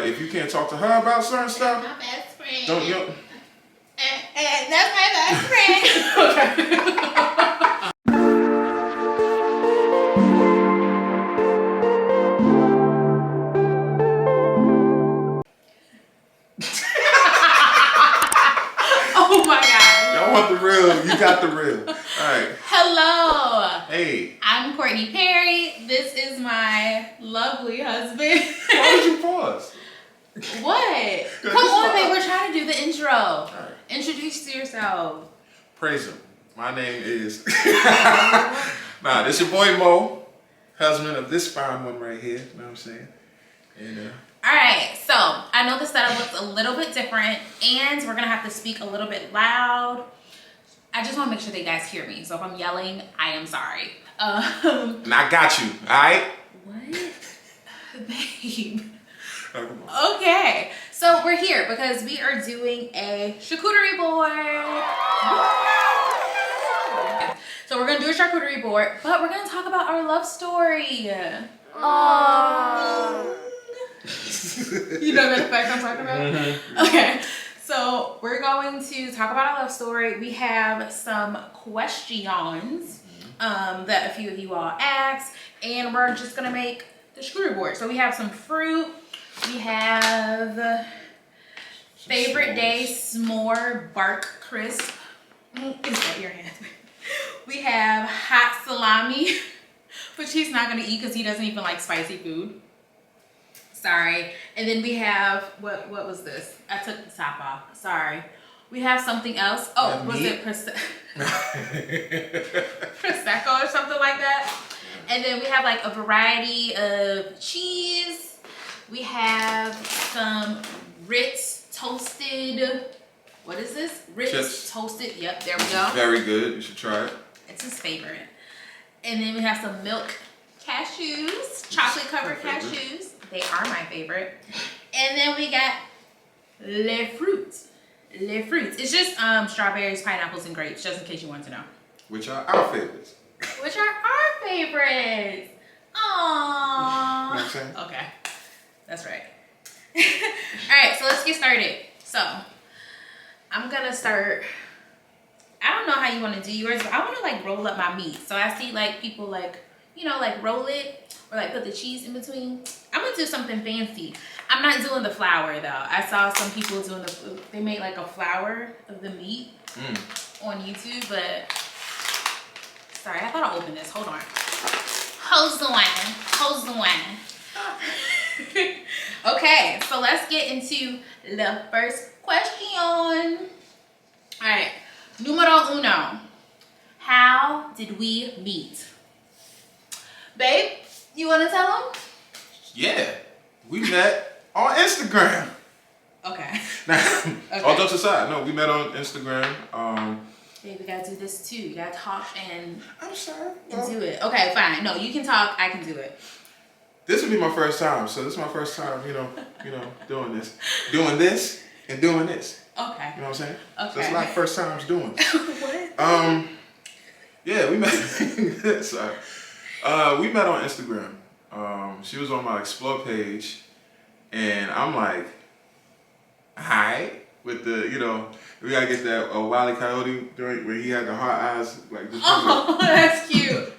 But if you can't talk to her about certain stuff, my best friend. don't you? That's my best friend. Oh my God. Y'all want the real? You got the real. All right. Hello. Hey. I'm Courtney Perry. This is my lovely husband. Why did you pause? What? Come on, babe. We're trying to do the intro. All right. Introduce yourself. Praise him. My name is. Nah, this your boy Mo, husband of this fine one right here. You know what I'm saying? And all right, so I know the setup looks a little bit different, and we're gonna have to speak a little bit loud. I just want to make sure that you guys hear me. So if I'm yelling, I am sorry. and I got you. All right. What, babe? Okay, so we're here because we are doing a charcuterie board. So we're gonna do a charcuterie board, but we're gonna talk about our love story. Oh. You know that effect I'm talking about? Mm-hmm. Okay, so we're going to talk about our love story. We have some questions that a few of you all asked, and we're just gonna make the charcuterie board. So we have some fruit. We have favorite day s'more bark crisp. Is that your hand? We have hot salami, which he's not gonna eat because he doesn't even like spicy food. Sorry. And then we have, what was this? I took the top off. Sorry. We have something else. Oh, was it Prosecco or something like that? And then we have like a variety of cheese. We have some Ritz toasted, what is this? Ritz chips. Toasted, yep, there we go. Very good, you should try it. It's his favorite. And then we have some milk cashews, chocolate covered cashews. They are my favorite. And then we got les fruits. Les fruits. It's just strawberries, pineapples, and grapes, just in case you want to know. Which are our favorites. Which are our favorites. Aww. You know what I'm saying? Okay. That's right. Alright, so let's get started. So, I'm going to start. I don't know how you want to do yours, but I want to like roll up my meat. So I see like people like, you know, like roll it or like put the cheese in between. I'm going to do something fancy. I'm not doing the flour though. I saw some people doing they made like a flour of the meat on YouTube, but sorry, I thought I opened this. Hold on. Hose the wine. Hose the wine. Okay, so let's get into the first question. All right. Numero uno. How did we meet? Babe, you want to tell them? Yeah, we met on Instagram. Okay. All jokes aside, no, we met on Instagram. Babe, we gotta do this too. You gotta talk and I'm sorry. And do it. Okay, fine. No, you can talk. I can do it. This will be my first time, so this is my first time, doing this and doing this. Okay. You know what I'm saying? Okay. So it's like first times doing it. What? Yeah, we met. Sorry. We met on Instagram. She was on my Explore page, and I'm like, hi, with the, we gotta get that Wile E. Coyote joint where he had the heart eyes, like this. Oh, that's cute.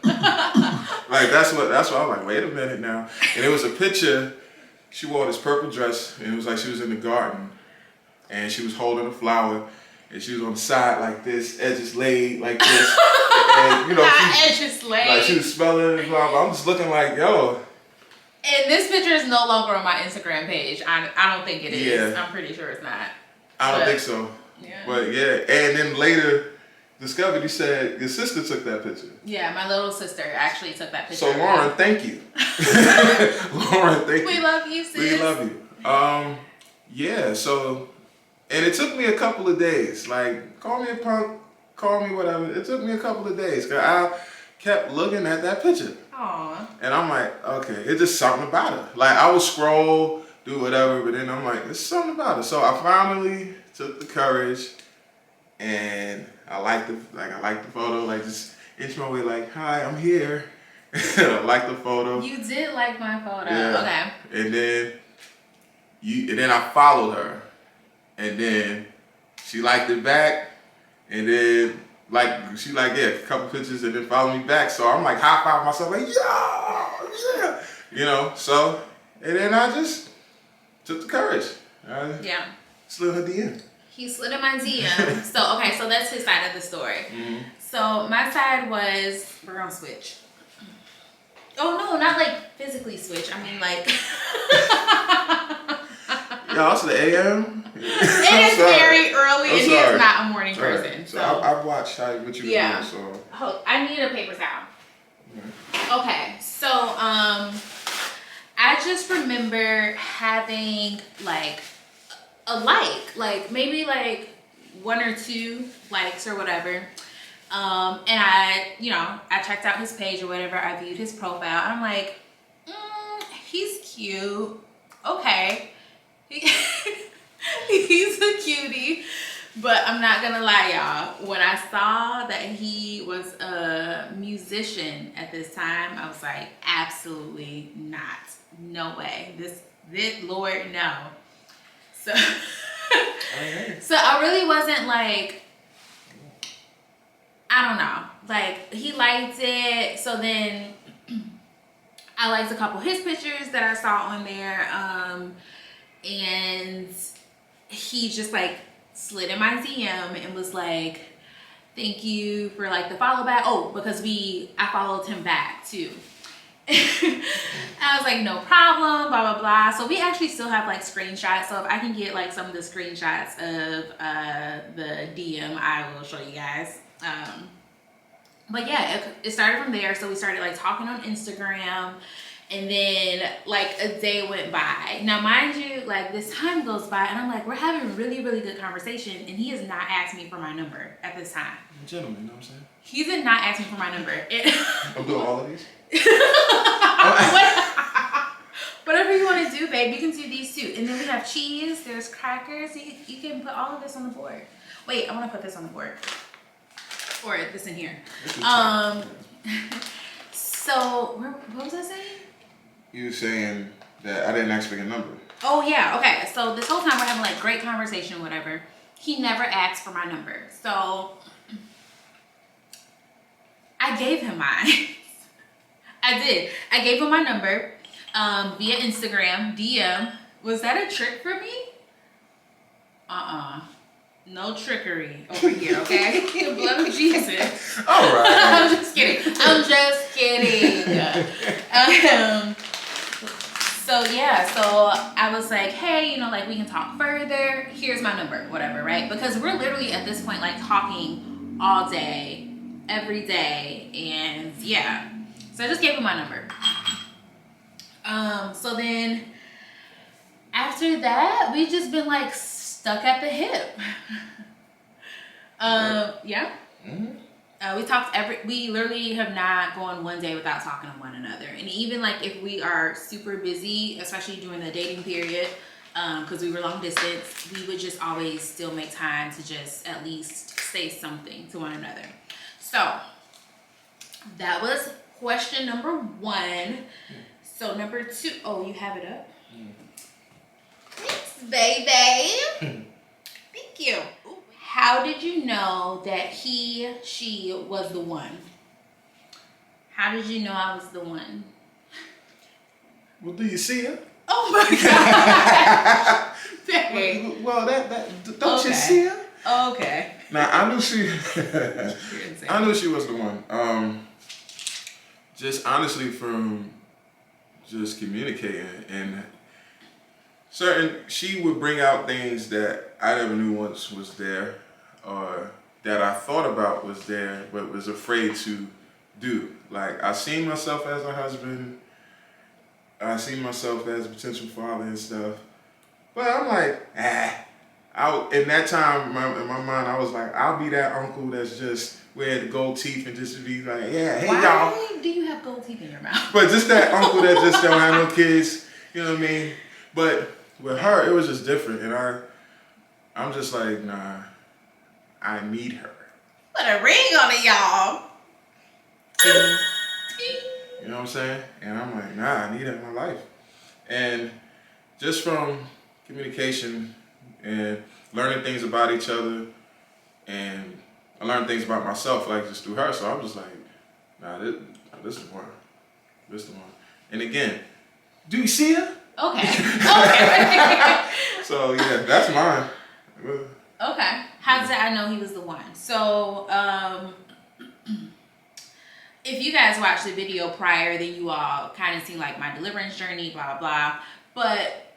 Like that's what I'm like. Wait a minute now, and it was a picture. She wore this purple dress, and it was like she was in the garden, and she was holding a flower, and she was on the side like this, edges laid like this, and edges laid. Like she was smelling the flower. I'm just looking like, yo. And this picture is no longer on my Instagram page. I don't think it is. Yeah. I'm pretty sure it's not. I don't think so. Yeah. But yeah, and then later discovered you said your sister took that picture. Yeah, my little sister actually took that picture. So Lauren, thank you. Lauren, thank you. We love you, sis. We love you. Yeah, so, and it took me a couple of days. Like, call me a punk, call me whatever. It took me a couple of days because I kept looking at that picture. Aww. And I'm like, okay, it's just something about her. Like, I would scroll, do whatever, but then I'm like, there's something about her. So I finally took the courage, and I liked the photo. Like, just inch my way, like, hi, I'm here. I like the photo. You did like my photo. Yeah. Okay. And then, and then I followed her, and then she liked it back, and then she liked a couple pictures, and then followed me back. So I'm like high five myself, like yeah, you know. So and then I just took the courage. Yeah. Slid her DM. He slid in my DM. So okay, so that's his side of the story. Mm-hmm. So my side was we're gonna switch. Oh no, not like physically switch. I mean like. Yeah, it's the AM. It is very early, and he is not a morning Sorry. person. So I've watched what you were doing. So I need a paper towel. Mm-hmm. Okay, so I just remember having like maybe like 1 or 2 likes or whatever. And I checked out his page or whatever. I viewed his profile. And I'm like, he's cute. Okay. He's a cutie. But I'm not gonna lie, y'all. When I saw that he was a musician at this time, I was like, absolutely not. No way. This Lord, no. So, so I really wasn't like, I don't know. Like, he liked it. So then I liked a couple of his pictures that I saw on there. And he just like slid in my DM and was like, thank you for like the follow back. Oh, because I followed him back too. I was like, no problem, blah, blah, blah. So we actually still have like screenshots. So if I can get like some of the screenshots of the DM, I will show you guys. But yeah, it started from there. So we started like talking on Instagram. And then like a day went by. Now, mind you, like this time goes by and I'm like, we're having a really, really good conversation. And he has not asked me for my number at this time. Gentlemen, you know what I'm saying? He did not ask me for my number. I'm doing all of these? Whatever you want to do, babe, you can do these too. And then we have cheese, there's crackers. You can put all of this on the board. Wait, I want to put this on the board. Or this in here. So, what was I saying? You were saying that I didn't ask for your number. Oh, yeah. Okay. So this whole time we're having like great conversation, whatever. He never asked for my number. So I gave him mine. I did. I gave him my number via Instagram, DM. Was that a trick for me? No trickery over here, okay? The blood of Jesus. All right. I'm just kidding. So yeah, so I was like, hey, like we can talk further. Here's my number, whatever, right? Because we're literally at this point like talking all day, every day, and yeah. So I just gave him my number. So then after that, we just been like stuck at the hip. Yeah. Mm-hmm. We literally have not gone one day without talking to one another. And even like if we are super busy, especially during the dating period, because we were long distance, we would just always still make time to just at least say something to one another. So that was question number 1. So number 2, oh, you have it up? Thanks, baby. Thank you. How did you know that she was the one? How did you know I was the one? Well, do you see her? Oh my God. Well, don't you see her? Okay. Now I knew she was the one. Just honestly from just communicating and she would bring out things that I never knew once was there, or that I thought about was there, but was afraid to do. Like, I seen myself as a husband, I seen myself as a potential father and stuff, but I'm like, in that time, in my mind, I was like, I'll be that uncle that's just wear the gold teeth and just be like, yeah, hey, y'all. Why do you have gold teeth in your mouth? But just that uncle that just don't have no kids, you know what I mean? But with her, it was just different, and I'm just like, nah, I need her. Put a ring on it, y'all. You know what I'm saying? And I'm like, nah, I need her in my life. And just from communication and learning things about each other, and I learned things about myself like just through her. So I was just like, nah, this is the one. This is the one. And again, do you see her? Okay. Okay. So yeah, that's mine. Okay. How did I know he was the one? So, if you guys watched the video prior, then you all kind of seen like my deliverance journey, blah, blah. But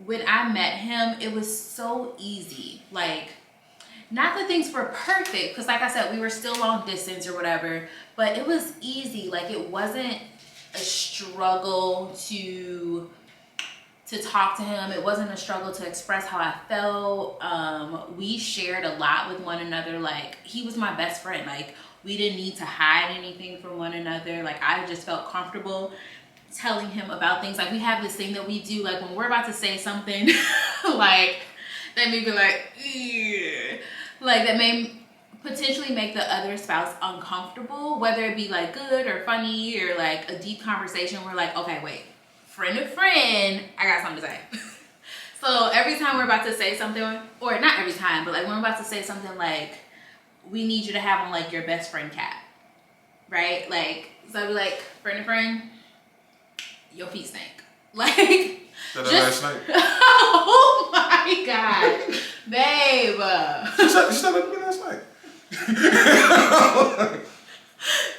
when I met him, it was so easy. Like, not that things were perfect, because like I said, we were still long distance or whatever, but it was easy. Like, it wasn't a struggle to talk to him. It wasn't a struggle to express how I felt. We shared a lot with one another. Like, he was my best friend. Like, we didn't need to hide anything from one another. Like, I just felt comfortable telling him about things. Like, we have this thing that we do, like when we're about to say something, like that may be like, ugh. Like that may potentially make the other spouse uncomfortable, whether it be like good or funny or like a deep conversation. We're like, okay, wait, friend to friend, I got something to say. So every time we're about to say something, or not every time, but like when we're about to say something, like, we need you to have on like your best friend cap, right? Like, so I'd be like, friend to friend, your feet stink. Like, just, oh my God, babe. She said that to me last night.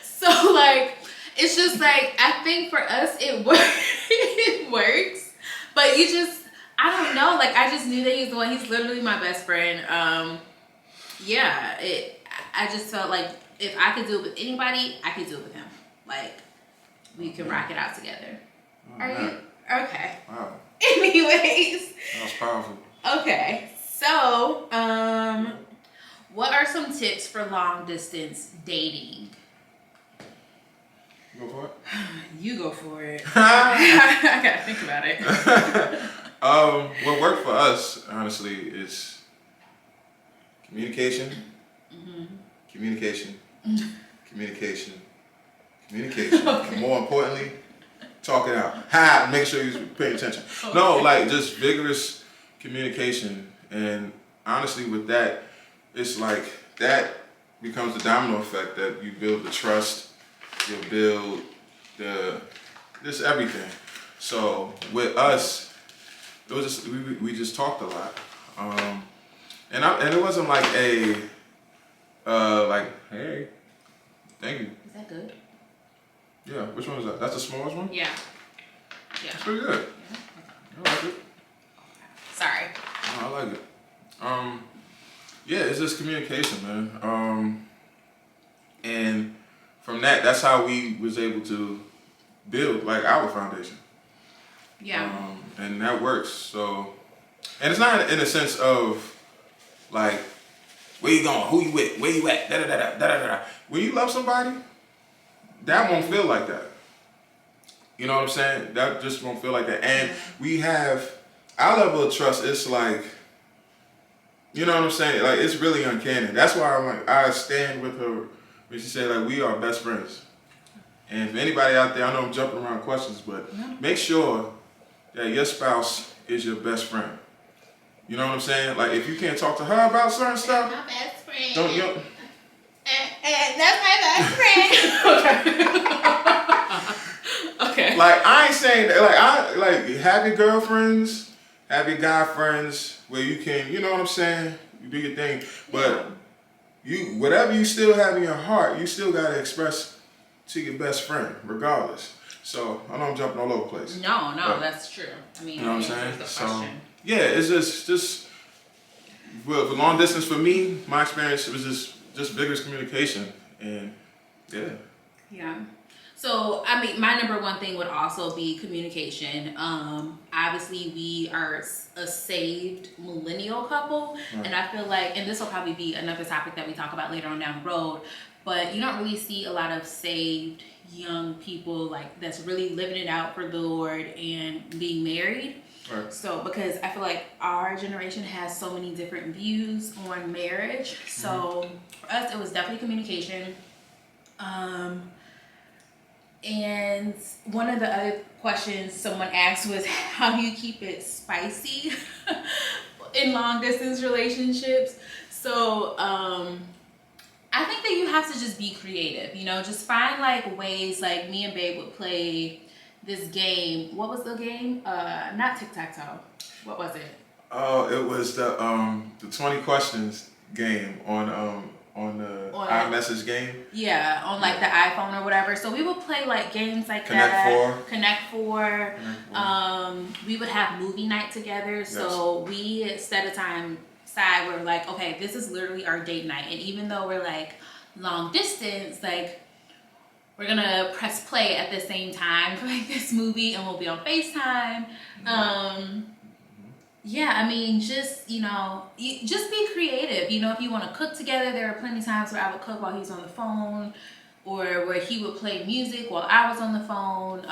So like, it's just like, I think for us it works, but you just, I don't know, like I just knew that he was the one. He's literally my best friend. Yeah, I just felt like if I could do it with anybody, I could do it with him. Like, we can rock it out together. Oh, Are you? Okay. Wow. Anyways. That was powerful. Okay. So, what are some tips for long distance dating? You go for it? You go for it. I gotta think about it. What worked for us, honestly, is communication, communication, communication, communication, Okay. and more importantly, talk it out. Make sure you're paying attention. Okay. No, like just vigorous communication, and honestly, with that, it's like that becomes the domino effect that you build the trust, you build just everything. So with us, it was just we just talked a lot, and it wasn't like a like, hey, thank you. Is that good? Yeah, which one is that? That's the smallest one? Yeah. Yeah. It's pretty good. Yeah. I like it. Sorry. No, I like it. Yeah, it's just communication, man. And from that's how we was able to build like our foundation. Yeah. And that works. So, and it's not in a sense of like, where you going? Who you with? Where you at? Da da da da da da. When you love somebody, that won't feel like that. You know what I'm saying? That just won't feel like that. And we have our level of trust. It's like, you know what I'm saying? Like, it's really uncanny. That's why I'm like, I stand with her when she said like, we are best friends. And if anybody out there, I know I'm jumping around questions, but make sure that your spouse is your best friend. You know what I'm saying? Like, if you can't talk to her about certain stuff, My best friend. don't you? That's my best friend. Okay. Like, I ain't saying that. Like have your girlfriends, have your guy friends where you can, you know what I'm saying? You do your thing, but you, whatever you still have in your heart, you still gotta express to your best friend, regardless. So I know I'm jumping all over the place. No, but, that's true. I mean, you know what I'm saying? So yeah, it's just for long distance for me, my experience was just vigorous communication, and yeah. Yeah. So, I mean, my number one thing would also be communication. Obviously, we are a saved millennial couple, and I feel like, and this will probably be another topic that we talk about later on down the road, but you don't really see a lot of saved young people like that's really living it out for the Lord and being married. Right. So, because I feel like our generation has so many different views on marriage. So, for us, it was definitely communication. And one of the other questions someone asked was, how do you keep it spicy in long distance relationships? So I think that you have to just be creative, you know, just find like ways. Like me and Babe would play this game. What was the game? Not tic-tac-toe. What was it? Oh, it was the 20 questions game on the iMessage game. Yeah, on like the iPhone or whatever. So we would play like games like Connect Four. We would have movie night together. Yes. So we set a time aside where we're like, okay, this is literally our date night. And even though we're like long distance, like we're gonna press play at the same time for like this movie, and we'll be on FaceTime. Yeah, I mean, just, you know, just be creative. You know, if you want to cook together, there are plenty of times where I would cook while he was on the phone, or where he would play music while I was on the phone.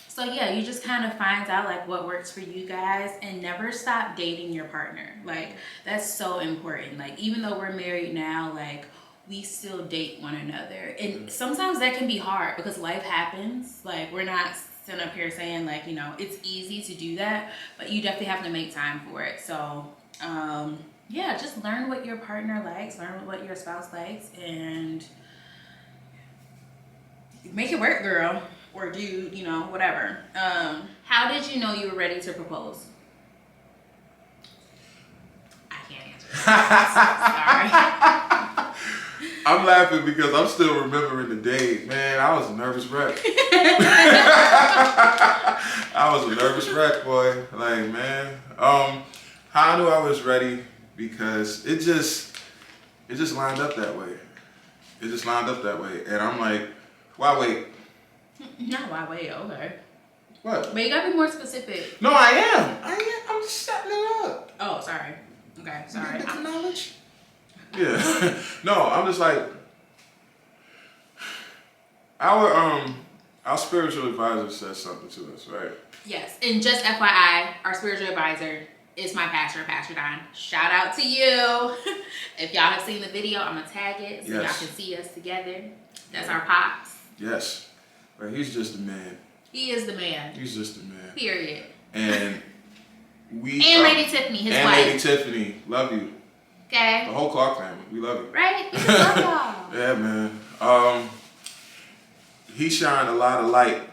So yeah, you just kind of find out like what works for you guys, and never stop dating your partner. Like, that's so important. Like, even though we're married now, like, we still date one another. And sometimes that can be hard because life happens. Like, we're not sitting up here saying like, you know, it's easy to do that, but you definitely have to make time for it. So yeah, just learn what your partner likes, learn what your spouse likes, and make it work, girl. Or do, you know, whatever. How did you know you were ready to propose? I can't answer that. Sorry. I'm laughing because I'm still remembering the date. Man, I was a nervous wreck. I was a nervous wreck, boy. Like, man. How I knew I was ready, because it just lined up that way. It just lined up that way. And I'm like, why wait? Not why wait, okay. What? But you gotta be more specific. No, I am. I'm just setting it up. Oh, sorry. Okay, sorry. You get the knowledge? Yeah. No, I'm just like, our spiritual advisor said something to us, right? Yes, and just FYI, our spiritual advisor is my pastor, Pastor Don. Shout out to you. If y'all have seen the video, I'm gonna tag it so y'all can see us together. That's our pops. Yes. But he's just the man. He is the man. He's just the man. Period. And Lady Tiffany, his wife. And Lady Tiffany, love you. Okay. The whole Clark family, we love you. Right? We just love y'all. Yeah, man. He shined a lot of light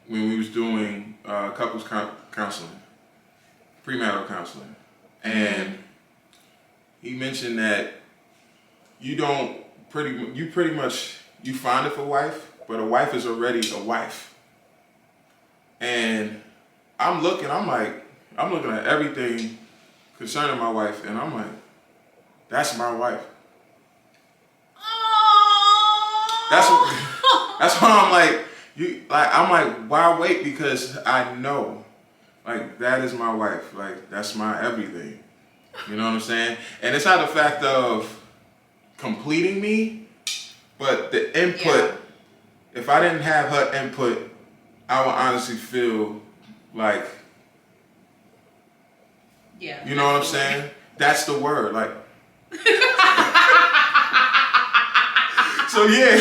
when we was doing couples counseling, premarital counseling, and he mentioned that you pretty much find it for wife, but a wife is already a wife. And I'm looking at everything concerning my wife, and I'm like, that's my wife. That's why I'm like, why wait? Because I know, like, that is my wife. Like, that's my everything. You know what I'm saying? And it's not the fact of completing me, but the input. Yeah. If I didn't have her input, I would honestly feel like, yeah, you know what I'm saying? That's the word, like. So yeah,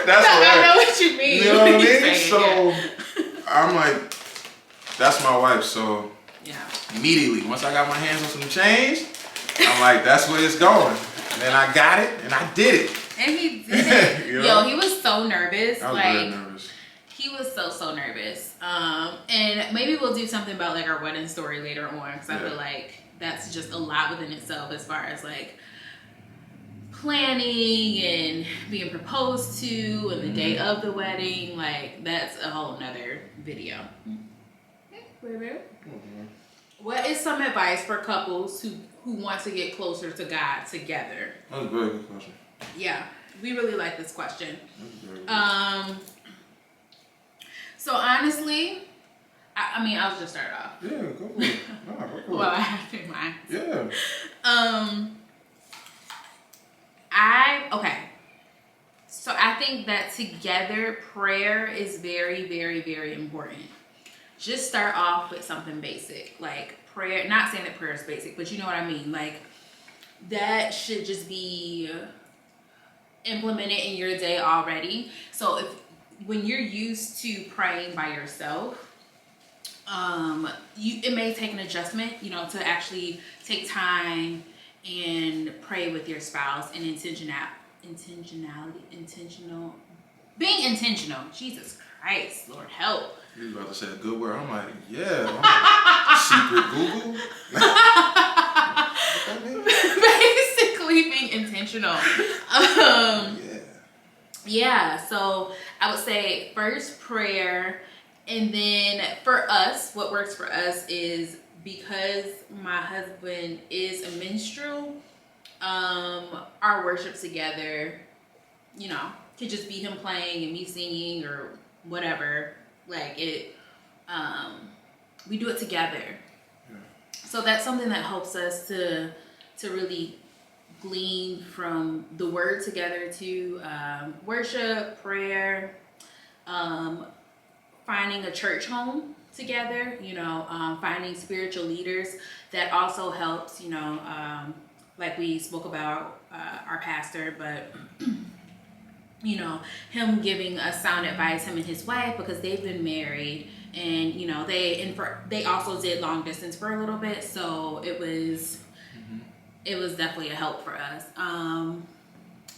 that's what I know what you mean. You know what I mean? So I'm like, that's my wife. So yeah, immediately once I got my hands on some change, I'm like, that's where it's going. And then I got it, and I did it. And he did it. You know? Yo, he was so nervous. I was very nervous. He was so nervous. And maybe we'll do something about like our wedding story later on, because I feel like that's just a lot within itself as far as like planning and being proposed to and the day of the wedding. Like, that's a whole nother video. What is some advice for couples who want to get closer to God together? That's a very good question. Yeah, we really like this question. So honestly, I mean, I'll just start off. Yeah, go for it. Go for it. Well, I have to pick mine. Yeah. So I think that together prayer is very, very, very important. Just start off with something basic, like prayer. Not saying that prayer is basic, but you know what I mean. Like, that should just be implement it in your day already. So when you're used to praying by yourself, it may take an adjustment, you know, to actually take time and pray with your spouse and being intentional. Jesus Christ, Lord help. You was about to say a good word. I'm like, yeah. Secret Google. Basically being intentional. Yeah, so I would say first prayer, and then for us, what works for us is, because my husband is a minstrel, our worship together, you know, could just be him playing and me singing or whatever. Like it, we do it together. Yeah. So that's something that helps us to really glean from the word together, to worship, prayer, finding a church home together, you know, finding spiritual leaders. That also helps, you know, like we spoke about our pastor, but you know, him giving us sound advice, him and his wife, because they've been married, and you know, they also did long distance for a little bit, so it was definitely a help for us.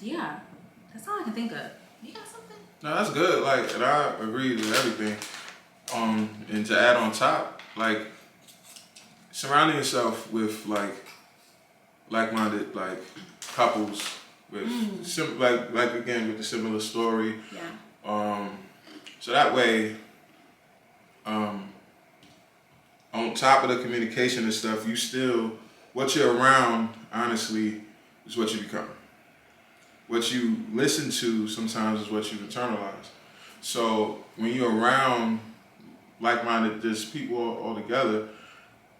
Yeah, that's all I can think of. You got something? No, that's good. Like, and I agree with everything. And to add on top, like, surrounding yourself with like-minded couples with like again with a similar story. Yeah. So that way, on top of the communication and stuff, you still, what you're around, honestly, is what you become. What you listen to sometimes is what you internalize. So when you're around like-minded, just people all together,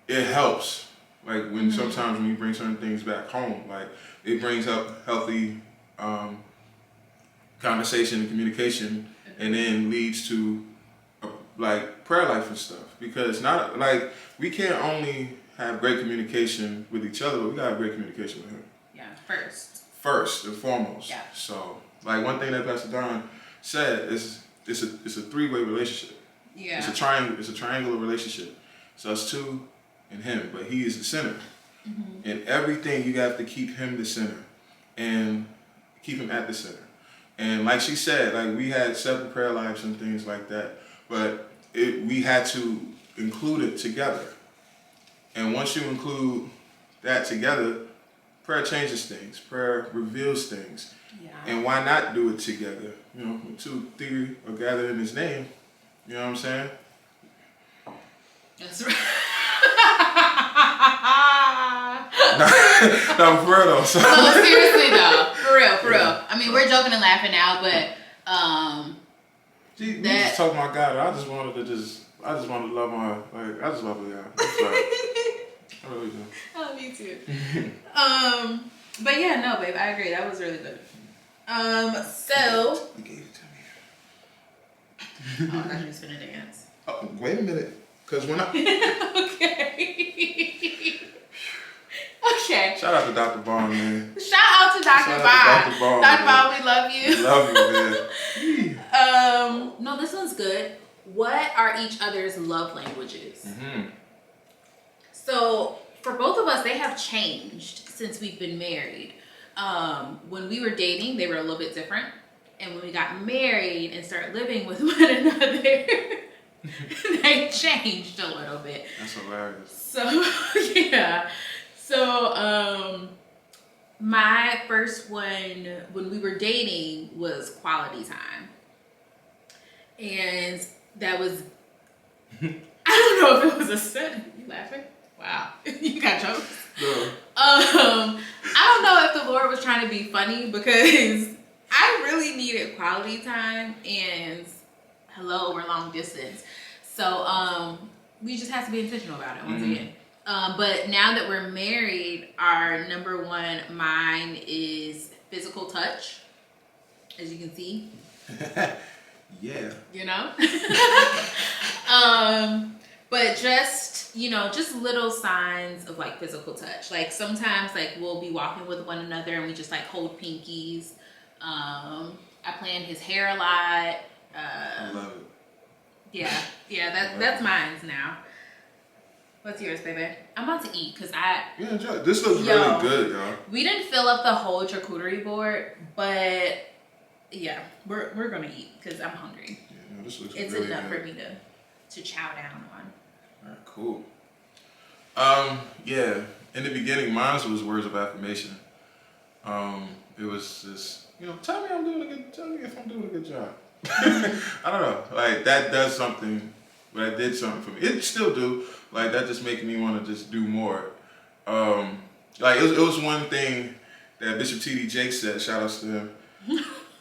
it helps. Like when sometimes when you bring certain things back home, like it brings up healthy conversation and communication, and then leads to like prayer life and stuff. Because not like we can't only have great communication with each other, but we gotta have great communication with him. Yeah, first and foremost. Yeah. So like one thing that Pastor Don said is it's a three-way relationship. Yeah. It's a triangular relationship. So it's two and him, but he is the center. Mm-hmm. And everything you have to keep him the center and keep him at the center. And like she said, like we had separate prayer lives and things like that, but we had to include it together. And once you include that together, prayer changes things. Prayer reveals things. Yeah. And why not do it together? You know, when 2, 3 are gathered in his name. You know what I'm saying? That's right. No, for real though. So. No, seriously though. For real. I mean, we're joking and laughing now, but we just talking about God. I just wanted to love my, like, I just love y'all. I really do. Oh, me too. But yeah, no, babe, I agree. That was really good. So. You gave it to me. Oh, I thought you was gonna dance. Oh, wait a minute. Because when I... Okay. Shout out to Dr. Bond, man. Shout out to Dr. Bond. Dr. Bond, we love you. We love you, man. No, this one's good. What are each other's love languages? Mm-hmm. So, for both of us, they have changed since we've been married. When we were dating, they were a little bit different. And when we got married and started living with one another, they changed a little bit. That's hilarious. So, yeah. So, my first one when we were dating was quality time. And that was, I don't know if it was a sudden. You laughing? Wow. You got jokes? No. I don't know if the Lord was trying to be funny, because I really needed quality time, and hello, we're long distance. So we just have to be intentional about it once again. But now that we're married, our number one, mine is physical touch, as you can see. Yeah. You know? But just, you know, just little signs of like physical touch. Like sometimes like we'll be walking with one another and we just like hold pinkies. I plan his hair a lot. I love it. Yeah, that's mine's now. What's yours, baby? I'm about to eat because Yeah, enjoy it. This looks really good, y'all. We didn't fill up the whole charcuterie board, but yeah, we're gonna eat because I'm hungry. Yeah, no, this looks it's really enough good. for me to chow down on. Alright, cool. Yeah. In the beginning, mine was words of affirmation. It was just, tell me if I'm doing a good job. I don't know. Like that does something, but that did something for me. It still do. Like that just makes me want to just do more. Like it was one thing that Bishop T.D. Jakes said. Shout outs to him.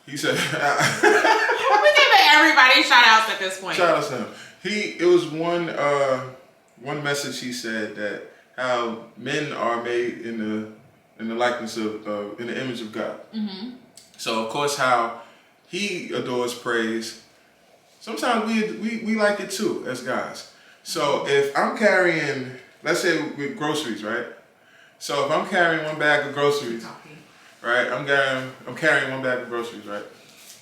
He said, "We're giving everybody shout outs at this point." Shout outs to him. It was one message he said that how men are made in the likeness of in the image of God. Mm-hmm. So of course how he adores praise. Sometimes we like it too as guys. So if I'm carrying, let's say with groceries, right? So if I'm carrying one bag of groceries, right? I'm carrying one bag of groceries, right?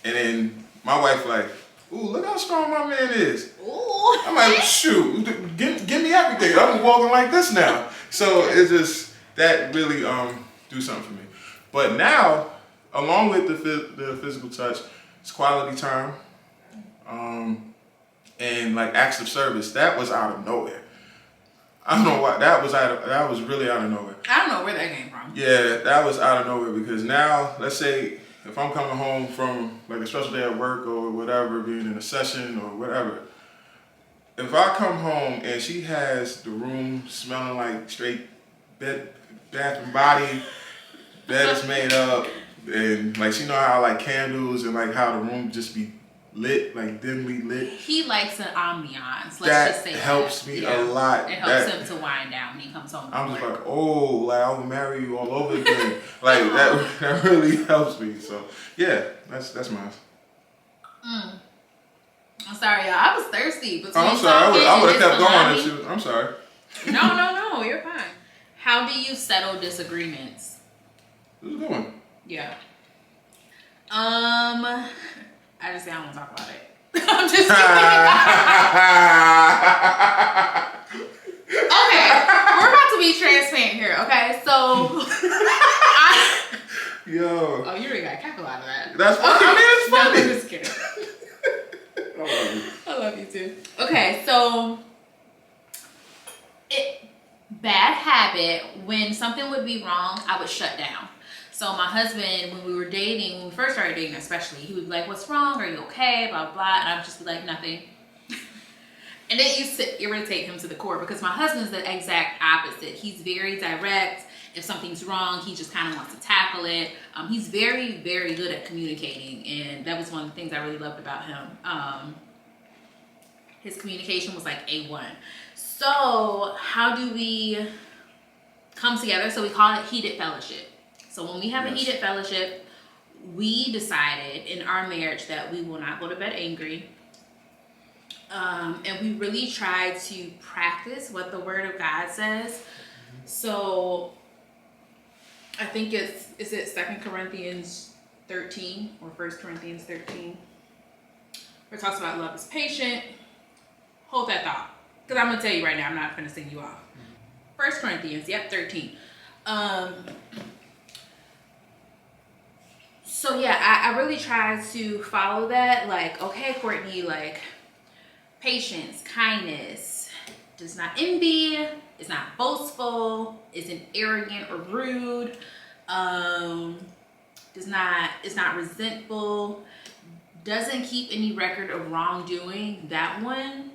And then my wife like, ooh, look how strong my man is. Ooh. I'm like, shoot, give me everything. I'm walking like this now. So it's just that really do something for me. But now, along with the physical touch, it's quality time. And like acts of service, that was out of nowhere. I don't know why that was really out of nowhere. I don't know where that came from. Yeah, that was out of nowhere because now, let's say if I'm coming home from like a stressful day at work or whatever, being in a session or whatever, if I come home and she has the room smelling like straight bed, bath and body, bed is made up, and like she know how like candles and like how the room just be lit, like dimly lit. He likes an ambiance. Let's just say that helps me a lot. It helps him to wind down when he comes home. I'm just like, oh, like I'll marry you all over again. Like that really helps me. So yeah, that's mine. I'm sorry, y'all. I was thirsty. I'm sorry. I would have kept going if she was. I'm sorry. No, you're fine. How do you settle disagreements? This is a good one. Yeah. I just say I don't want to talk about it. I'm just kidding. Okay, we're about to be transparent here. Okay, so Yo. Oh, you already got a cackle out of that. That's funny. I mean, it's funny. No, I'm just kidding. I love you. I love you too. Okay, so bad habit, when something would be wrong, I would shut down. So my husband, when we first started dating especially, he would be like, what's wrong? Are you okay? Blah, blah. And I would just be like, nothing. And it used to irritate him to the core because my husband's the exact opposite. He's very direct. If something's wrong, he just kind of wants to tackle it. He's very, very good at communicating. And that was one of the things I really loved about him. His communication was like A1. So how do we come together? So we call it heated fellowship. So when we have a heated fellowship, we decided in our marriage that we will not go to bed angry. And we really try to practice what the Word of God says. So I think is it 2 Corinthians 13 or 1 Corinthians 13? Where it talks about love is patient. Hold that thought. Because I'm going to tell you right now, I'm not going to sing you off. 1 Corinthians, 13. So yeah, I really try to follow that. Like, okay, Courtney, like patience, kindness, does not envy, is not boastful, isn't arrogant or rude, is not resentful, doesn't keep any record of wrongdoing. That one,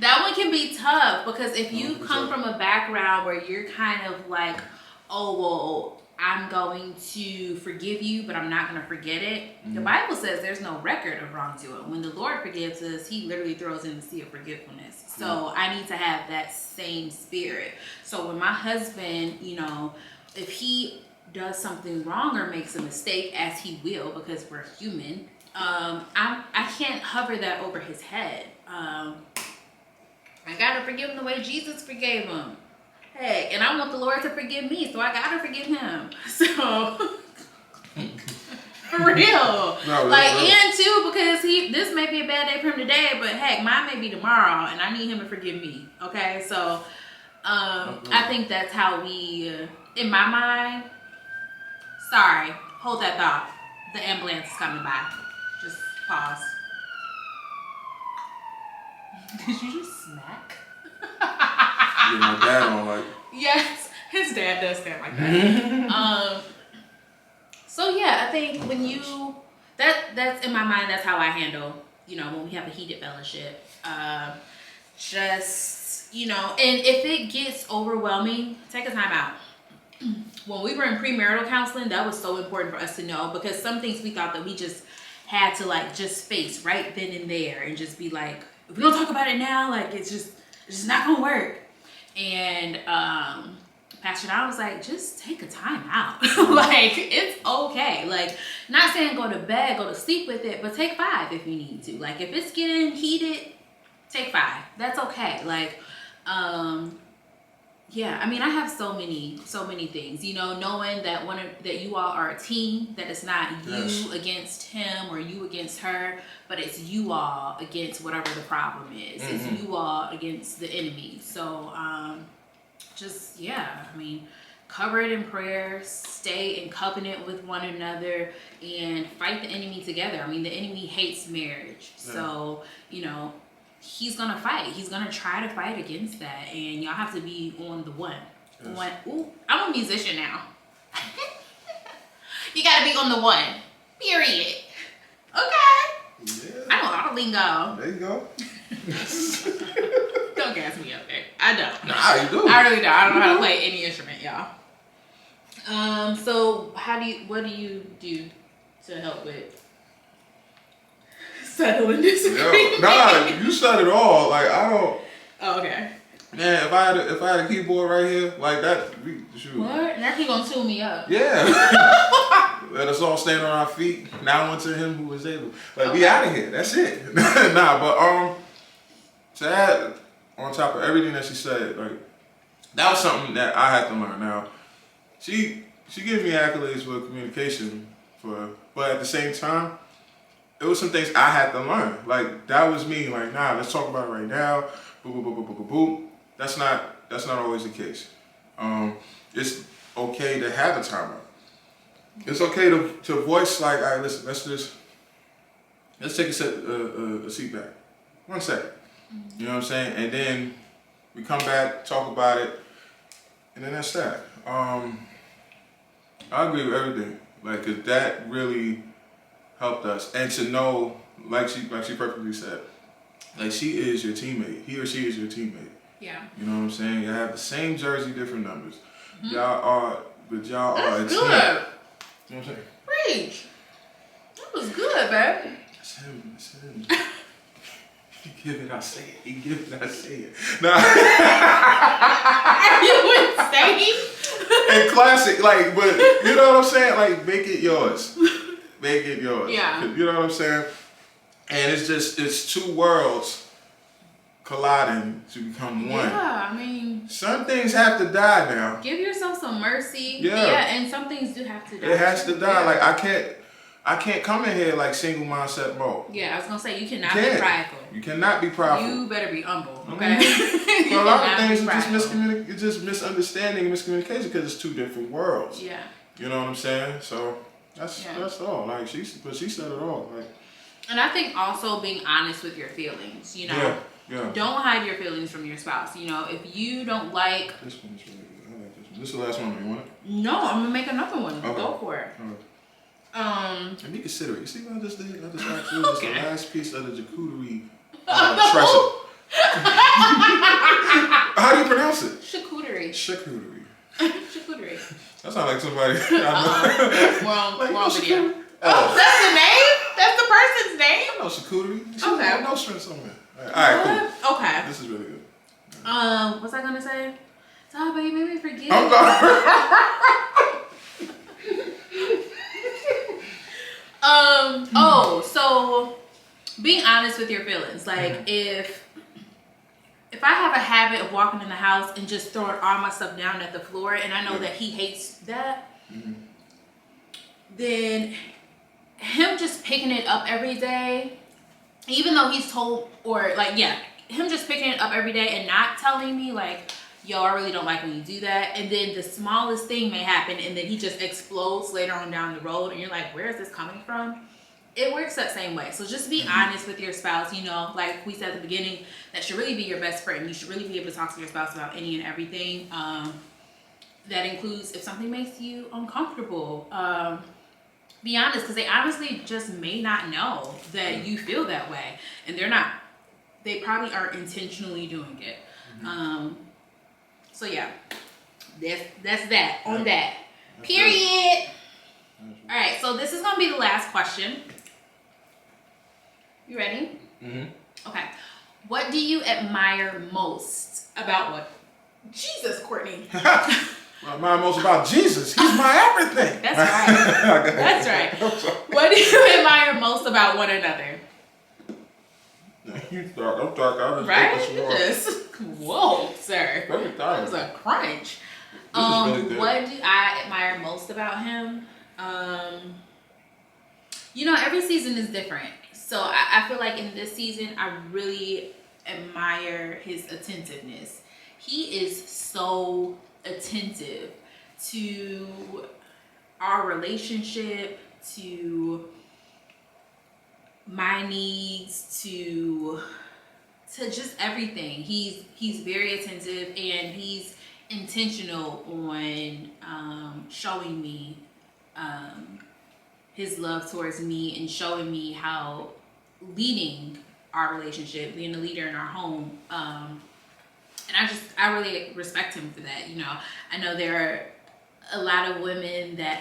that one can be tough because if you come from a background where you're kind of like, oh, well, I'm going to forgive you, but I'm not going to forget it. The Bible says there's no record of wrongdoing. When the Lord forgives us, he literally throws in the sea of forgetfulness. So I need to have that same spirit. So when my husband, if he does something wrong or makes a mistake, as he will, because we're human, I can't hover that over his head. I got to forgive him the way Jesus forgave him. Hey, and I want the Lord to forgive me, so I gotta forgive him. So, for real. No, like, real. and too, because this may be a bad day for him today, but heck, mine may be tomorrow, and I need him to forgive me. Okay, so, I think that's how we, in my mind, sorry, hold that thought. The ambulance is coming by. Just pause. Did you just smack? Yeah, my dad don't like. Yes, his dad does stand like that. So yeah, I think when you that's in my mind. That's how I handle. You know, when we have a heated fellowship. Just and if it gets overwhelming, take a time out. When we were in premarital counseling, that was so important for us to know, because some things we thought that we just had to like just face right then and there and just be like, if we don't talk about it now, like it's just not gonna work. And Pastor Don was like, just take a time out. Like, it's okay. Like, not saying go to bed, go to sleep with it, but take 5 if you need to. Like, if it's getting heated, take 5. That's okay. Like, yeah, I mean, I have so many things, knowing that that you all are a team, that it's not you against him or you against her, but it's you all against whatever the problem is. It's you all against the enemy. So, cover it in prayer, stay in covenant with one another, and fight the enemy together. I mean, the enemy hates marriage. Yeah. So, he's gonna fight. He's gonna try to fight against that, and y'all have to be on the one. Yes. Ooh, I'm a musician now. You gotta be on the one. Period. Okay. Yeah. I know all the lingo. There you go. Don't gas me up there. I don't. Nah, you do. I really don't. I don't know how to play any instrument, y'all. So what do you do to help with settling disagreements? Nah, you said it all. Like, I don't. Oh, okay. Man, if I had a keyboard right here, like that, shoot. What? Now he gonna tune me up. Yeah. Let us all stand on our feet. Now unto him who is able. Like, we out of here. That's it. Nah, but to add on top of everything that she said, like, that was something that I had to learn. Now, she gives me accolades for communication, but at the same time, it was some things I had to learn. Like, that was me. Like, nah, let's talk about it right now. Boom, boom, boom, boom, boom, boom, boom. That's not always the case. It's okay to have a timeout. It's okay to voice, like, all right, listen, let's take a seat back. 1 second. You know what I'm saying? And then we come back, talk about it, and then that's that. I agree with everything. Like, 'cause that really helped us. And to know, like she perfectly said, like, she is your teammate. He or she is your teammate. Yeah. You know what I'm saying? You have the same jersey, different numbers. Mm-hmm. Y'all are a team. That's good. You know what I'm saying? Preach. That was good, babe. It's him. He give it, I say it. He give it, I say it. Nah. You would say? And classic, like, but you know what I'm saying? Like, make it yours. Make it yours. Yeah. You know what I'm saying? And it's two worlds colliding to become one. Yeah, I mean, some things have to die now. Give yourself some mercy. Yeah, and some things do have to die. It has to die. Yeah. Like, I can't come in here like single mindset mode. Yeah, I was gonna say you cannot be prideful. You cannot be prideful. You better be humble. Okay. Mm-hmm. So a lot of things it's just misunderstanding and miscommunication because it's two different worlds. Yeah. You know what I'm saying? So that's all. Like, she said it all. Like. And I think also being honest with your feelings. Yeah. Don't hide your feelings from your spouse. If you don't like. This one's really good. I like this one. This is the last one. You want it? No, I'm gonna make another one. Okay. Go for it. And be considerate. You see what I just did? I just asked you the last piece of the charcuterie treasure. How do you pronounce it? Charcuterie. Charcuterie. Charcuterie. That sounds like somebody. Wrong video. Oh, that's the name? That's the person's name? I know charcuterie. Okay. No strength somewhere. All right, cool. Okay. This is really good. What's I gonna say? Oh, but you made me forget. I'm sorry. So being honest with your feelings. Like, if if I have a habit of walking in the house and just throwing all my stuff down at the floor, and I know that he hates that, then him just picking it up every day, even though he's told, or like, yeah, him just picking it up every day and not telling me like, yo, I really don't like when you do that. And then the smallest thing may happen and then he just explodes later on down the road and you're like, where is this coming from? It works that same way. So just be honest with your spouse. You know, like we said at the beginning, that should really be your best friend. You should really be able to talk to your spouse about any and everything. That includes if something makes you uncomfortable. Be honest, because they honestly just may not know that you feel that way. And they probably aren't intentionally doing it. So yeah, that's that on that. Period. All right, so this is gonna be the last question. You ready? Okay. What do you admire most about what? Jesus, Courtney. I admire most about Jesus. He's my everything. That's right. That's right. What do you admire most about one another? You start. I'm talking. Right? You just, whoa, sir. That was a crunch. Really what do I admire most about him? You know, every season is different. So I feel like in this season, I really admire his attentiveness. He is so attentive to our relationship, to my needs, to just everything. He's very attentive and he's intentional on showing me his love towards me and showing me how leading our relationship, being a leader in our home. And I really respect him for that. You know, I know there are a lot of women that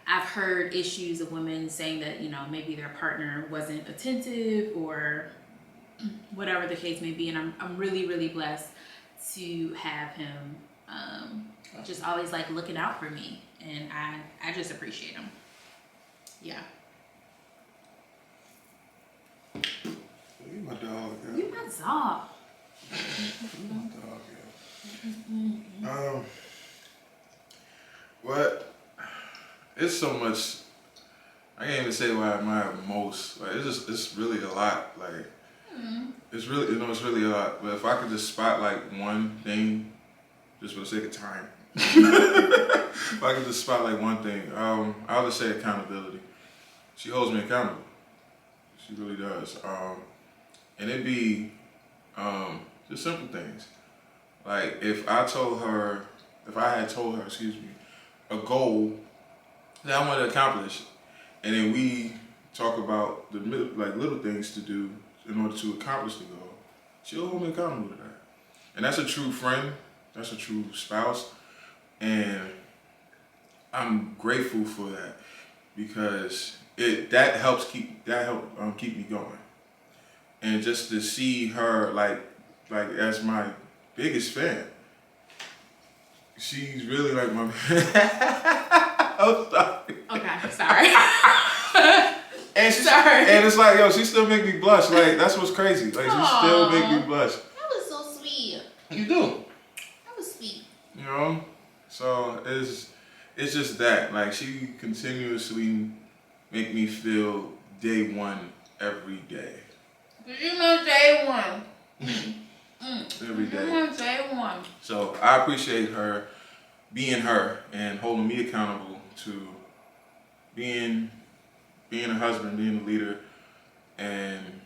I've heard issues of women saying that, you know, maybe their partner wasn't attentive or whatever the case may be. And I'm really, really blessed to have him just always like looking out for me. And I just appreciate him. Yeah. You my dog, girl. You my dog. My dog, yeah. What? It's so much. I can't even say what I admire most. Like it's really a lot. Like it's really, it's really a lot. But if I could just spotlight one thing, just for the sake of time, if I could just spotlight one thing, I'll just say accountability. She holds me accountable. She really does. And it'd be just simple things. Like if I had told her, a goal that I want to accomplish, and then we talk about the little things to do in order to accomplish the goal, she'll hold me accountable to that. And that's a true friend. That's a true spouse. And I'm grateful for that because that helps keep me going. And just to see her like as my biggest fan, she's really like my. I'm sorry. Okay, sorry. And it's like, yo, she still make me blush. Like that's what's crazy. Like she still make me blush. That was so sweet. You do. That was sweet. You know, so it's just that. Like she continuously make me feel day one every day. Did you know day one? Every day. Day one. So I appreciate her being her and holding me accountable to being a husband, being a leader, and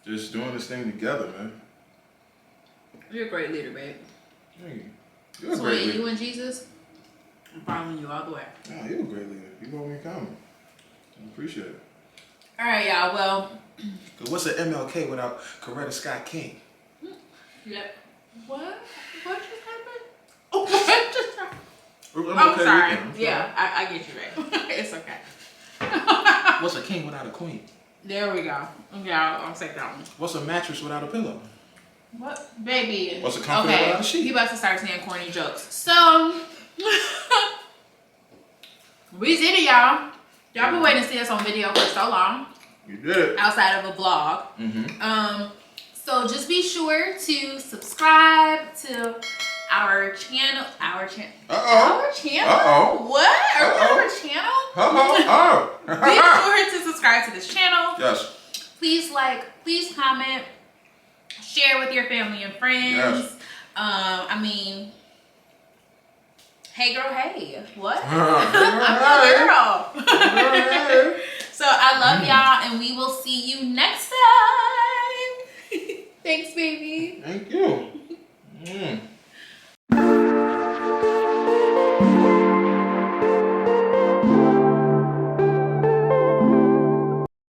just doing this thing together, man. You're a great leader, babe. Thank you. You're a So great leader. you and Jesus, I'm following you all the way. Yeah, you're a great leader. You hold me accountable. I appreciate it. All right, y'all. Well, Cause what's an MLK without Coretta Scott King? yep. What just happened? Oh, what just happened? I'm okay sorry. with that. Yeah, I get you, babe. It's okay. What's a king without a queen? There we go. Yeah, I'll take that one. What's a mattress without a pillow? What? Baby. What's a comforter without a sheet? You about to start saying corny jokes. So, we did it, y'all. Y'all been waiting to see us on video for so long. You did it. Outside of a vlog. Mm-hmm. So just be sure to subscribe to our channel. Our channel. What? Are we on our channel? Be sure to subscribe to this channel. Yes. Please like, please comment, share with your family and friends. Yes. I mean, hey girl, hey. What? I'm a girl. So I love y'all, and we will see you next time. Thanks, baby. Thank you.